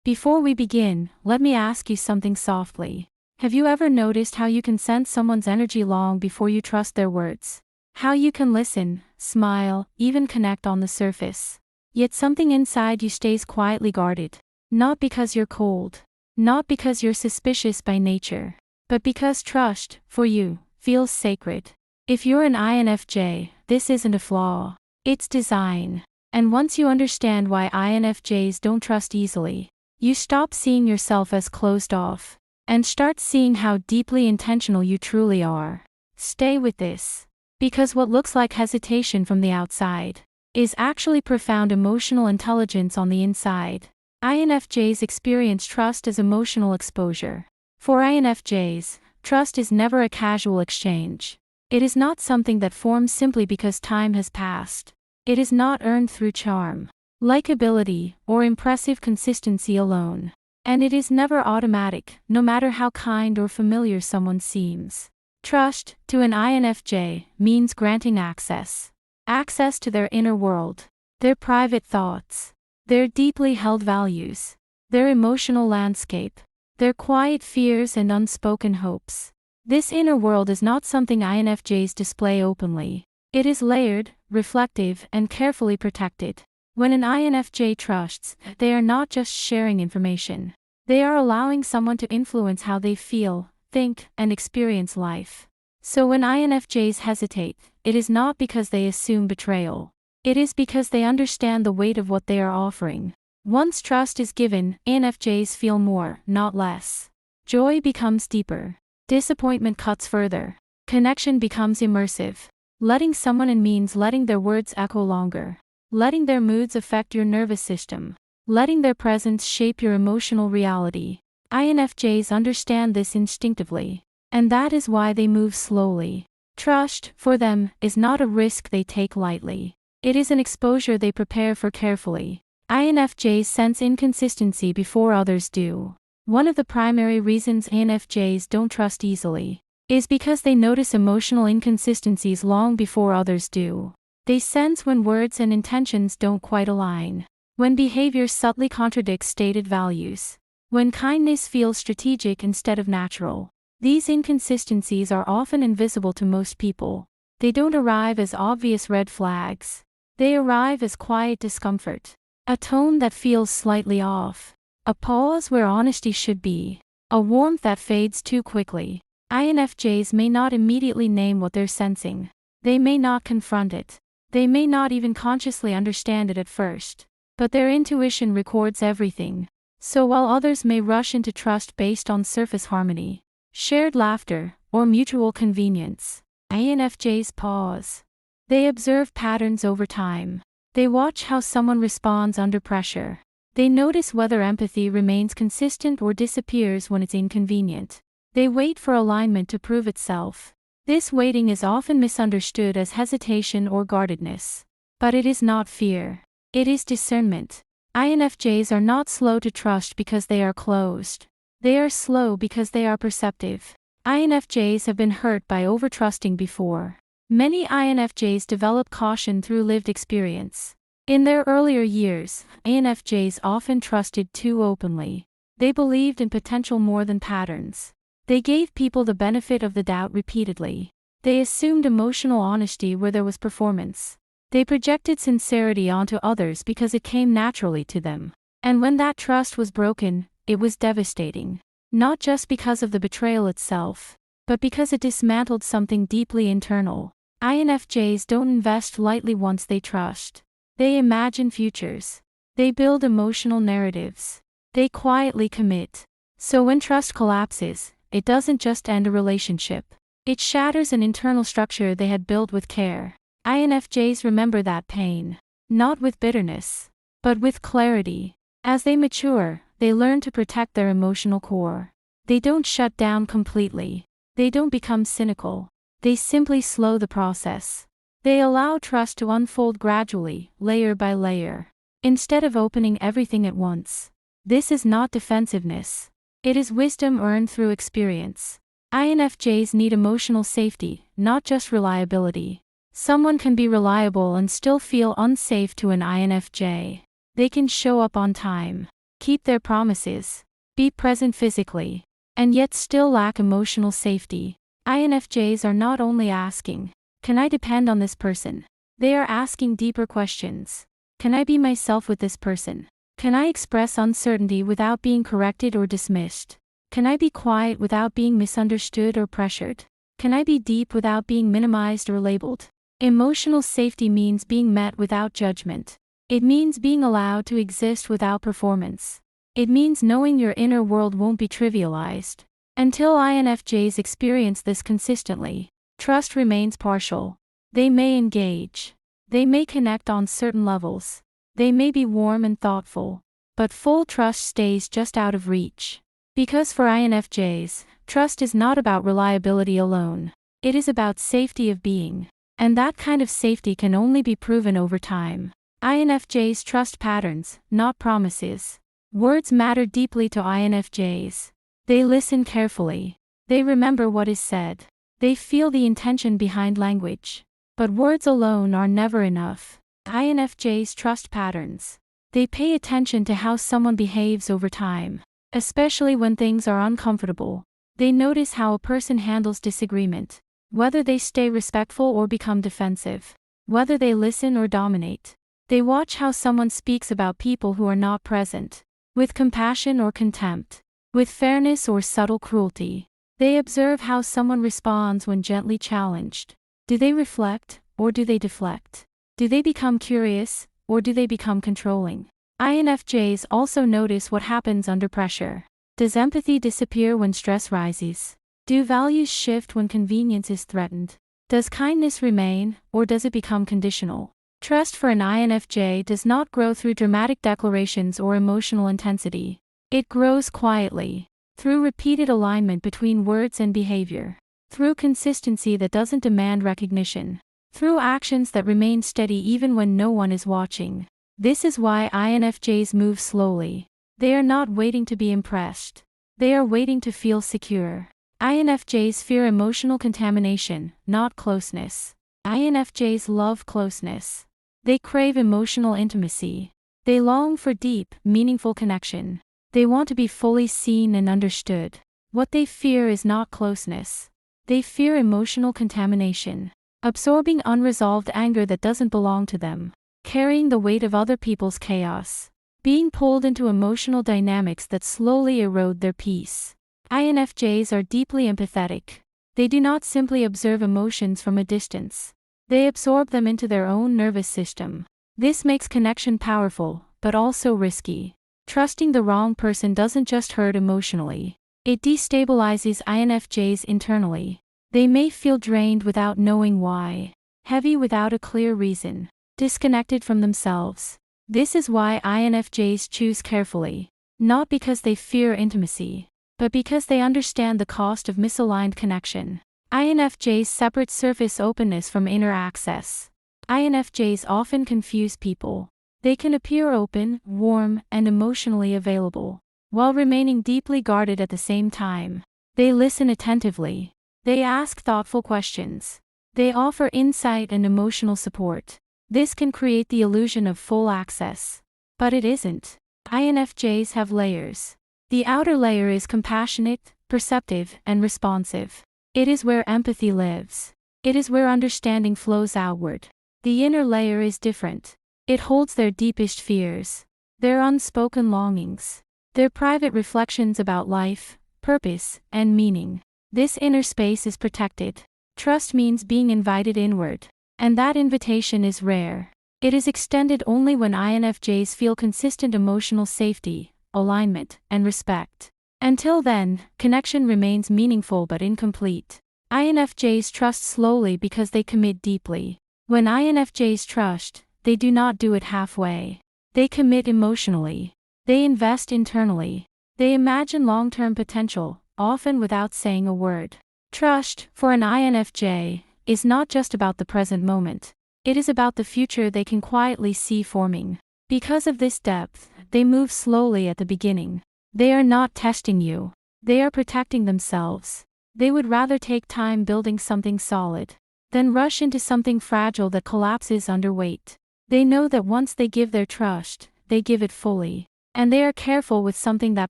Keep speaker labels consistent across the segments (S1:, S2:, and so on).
S1: Before we begin, let me ask you something softly. Have you ever noticed how you can sense someone's energy long before you trust their words? How you can listen, smile, even connect on the surface. Yet something inside you stays quietly guarded. Not because you're cold. Not because you're suspicious by nature. But because trust, for you, feels sacred. If you're an INFJ, this isn't a flaw. It's design. And once you understand why INFJs don't trust easily, you stop seeing yourself as closed off, and start seeing how deeply intentional you truly are. Stay with this. Because what looks like hesitation from the outside is actually profound emotional intelligence on the inside. INFJs experience trust as emotional exposure. For INFJs, trust is never a casual exchange. It is not something that forms simply because time has passed. It is not earned through charm, likability, or impressive consistency alone. And it is never automatic, no matter how kind or familiar someone seems. Trust, to an INFJ, means granting access. Access to their inner world, their private thoughts, their deeply held values, their emotional landscape, their quiet fears and unspoken hopes. This inner world is not something INFJs display openly. It is layered, reflective, and carefully protected. When an INFJ trusts, they are not just sharing information. They are allowing someone to influence how they feel, think, and experience life. So when INFJs hesitate, it is not because they assume betrayal. It is because they understand the weight of what they are offering. Once trust is given, INFJs feel more, not less. Joy becomes deeper. Disappointment cuts further. Connection becomes immersive. Letting someone in means letting their words echo longer. Letting their moods affect your nervous system. Letting their presence shape your emotional reality. INFJs understand this instinctively. And that is why they move slowly. Trust, for them, is not a risk they take lightly. It is an exposure they prepare for carefully. INFJs sense inconsistency before others do. One of the primary reasons INFJs don't trust easily is because they notice emotional inconsistencies long before others do. They sense when words and intentions don't quite align. When behavior subtly contradicts stated values. When kindness feels strategic instead of natural. These inconsistencies are often invisible to most people. They don't arrive as obvious red flags. They arrive as quiet discomfort. A tone that feels slightly off. A pause where honesty should be. A warmth that fades too quickly. INFJs may not immediately name what they're sensing. They may not confront it. They may not even consciously understand it at first. But their intuition records everything. So while others may rush into trust based on surface harmony, shared laughter, or mutual convenience, INFJs pause. They observe patterns over time. They watch how someone responds under pressure. They notice whether empathy remains consistent or disappears when it's inconvenient. They wait for alignment to prove itself. This waiting is often misunderstood as hesitation or guardedness. But it is not fear. It is discernment. INFJs are not slow to trust because they are closed. They are slow because they are perceptive. INFJs have been hurt by overtrusting before. Many INFJs develop caution through lived experience. In their earlier years, INFJs often trusted too openly. They believed in potential more than patterns. They gave people the benefit of the doubt repeatedly. They assumed emotional honesty where there was performance. They projected sincerity onto others because it came naturally to them. And when that trust was broken, it was devastating. Not just because of the betrayal itself, but because it dismantled something deeply internal. INFJs don't invest lightly once they trust. They imagine futures. They build emotional narratives. They quietly commit. So when trust collapses, it doesn't just end a relationship. It shatters an internal structure they had built with care. INFJs remember that pain. Not with bitterness, but with clarity. As they mature, they learn to protect their emotional core. They don't shut down completely. They don't become cynical. They simply slow the process. They allow trust to unfold gradually, layer by layer, instead of opening everything at once. This is not defensiveness. It is wisdom earned through experience. INFJs need emotional safety, not just reliability. Someone can be reliable and still feel unsafe to an INFJ. They can show up on time. keep their promises, be present physically, and yet still lack emotional safety. INFJs are not only asking, "Can I depend on this person?" They are asking deeper questions. Can I be myself with this person? Can I express uncertainty without being corrected or dismissed? Can I be quiet without being misunderstood or pressured? Can I be deep without being minimized or labeled? Emotional safety means being met without judgment. It means being allowed to exist without performance. It means knowing your inner world won't be trivialized. Until INFJs experience this consistently, trust remains partial. They may engage. They may connect on certain levels. They may be warm and thoughtful. But full trust stays just out of reach. Because for INFJs, trust is not about reliability alone. It is about safety of being. And that kind of safety can only be proven over time. INFJs trust patterns, not promises. Words matter deeply to INFJs. They listen carefully. They remember what is said. They feel the intention behind language. But words alone are never enough. INFJs trust patterns. They pay attention to how someone behaves over time. Especially when things are uncomfortable. They notice how a person handles disagreement. Whether they stay respectful or become defensive. Whether they listen or dominate. They watch how someone speaks about people who are not present. With compassion or contempt. With fairness or subtle cruelty. They observe how someone responds when gently challenged. Do they reflect, or do they deflect? Do they become curious, or do they become controlling? INFJs also notice what happens under pressure. Does empathy disappear when stress rises? Do values shift when convenience is threatened? Does kindness remain, or does it become conditional? Trust for an INFJ does not grow through dramatic declarations or emotional intensity. It grows quietly, through repeated alignment between words and behavior, through consistency that doesn't demand recognition, through actions that remain steady even when no one is watching. This is why INFJs move slowly. They are not waiting to be impressed. They are waiting to feel secure. INFJs fear emotional contamination, not closeness. INFJs love closeness. They crave emotional intimacy. They long for deep, meaningful connection. They want to be fully seen and understood. What they fear is not closeness. They fear emotional contamination. Absorbing unresolved anger that doesn't belong to them. Carrying the weight of other people's chaos. Being pulled into emotional dynamics that slowly erode their peace. INFJs are deeply empathetic. They do not simply observe emotions from a distance. They absorb them into their own nervous system. This makes connection powerful, but also risky. Trusting the wrong person doesn't just hurt emotionally. It destabilizes INFJs internally. They may feel drained without knowing why. Heavy without a clear reason. Disconnected from themselves. This is why INFJs choose carefully. Not because they fear intimacy, but because they understand the cost of misaligned connection. INFJs separate surface openness from inner access. INFJs often confuse people. They can appear open, warm, and emotionally available, while remaining deeply guarded at the same time. They listen attentively. They ask thoughtful questions. They offer insight and emotional support. This can create the illusion of full access. But it isn't. INFJs have layers. The outer layer is compassionate, perceptive, and responsive. It is where empathy lives. It is where understanding flows outward. The inner layer is different. It holds their deepest fears, their unspoken longings, their private reflections about life, purpose, and meaning. This inner space is protected. Trust means being invited inward. And that invitation is rare. It is extended only when INFJs feel consistent emotional safety, alignment, and respect. Until then, connection remains meaningful but incomplete. INFJs trust slowly because they commit deeply. When INFJs trust, they do not do it halfway. They commit emotionally. They invest internally. They imagine long-term potential, often without saying a word. Trust, for an INFJ, is not just about the present moment. It is about the future they can quietly see forming. Because of this depth, they move slowly at the beginning. They are not testing you. They are protecting themselves. They would rather take time building something solid than rush into something fragile that collapses under weight. They know that once they give their trust, they give it fully. and they are careful with something that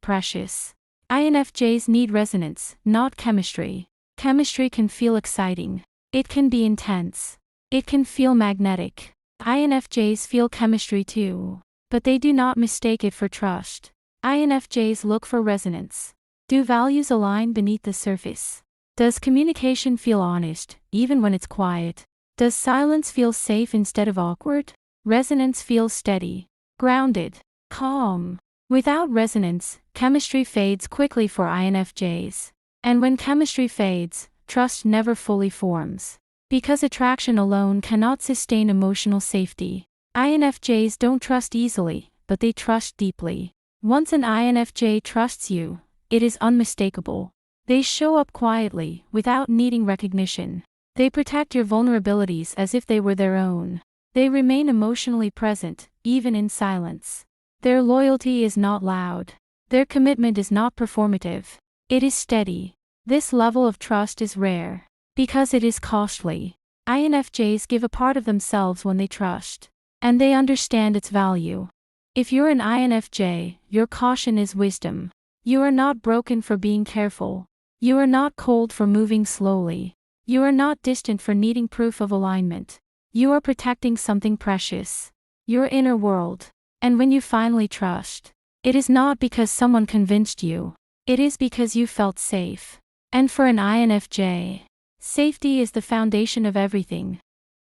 S1: precious. INFJs need resonance, not chemistry. Chemistry can feel exciting. It can be intense. It can feel magnetic. INFJs feel chemistry too, but they do not mistake it for trust. INFJs look for resonance. Do values align beneath the surface? Does communication feel honest, even when it's quiet? Does silence feel safe instead of awkward? Resonance feels steady, grounded, calm. Without resonance, chemistry fades quickly for INFJs. And when chemistry fades, trust never fully forms. Because attraction alone cannot sustain emotional safety. INFJs don't trust easily, but they trust deeply. Once an INFJ trusts you, it is unmistakable. They show up quietly, without needing recognition. They protect your vulnerabilities as if they were their own. They remain emotionally present, even in silence. Their loyalty is not loud. Their commitment is not performative. It is steady. This level of trust is rare, because it is costly. INFJs give a part of themselves when they trust, and they understand its value. If you're an INFJ, your caution is wisdom. You are not broken for being careful. You are not cold for moving slowly. You are not distant for needing proof of alignment. You are protecting something precious, your inner world. And when you finally trust, it is not because someone convinced you. It is because you felt safe. And for an INFJ, safety is the foundation of everything.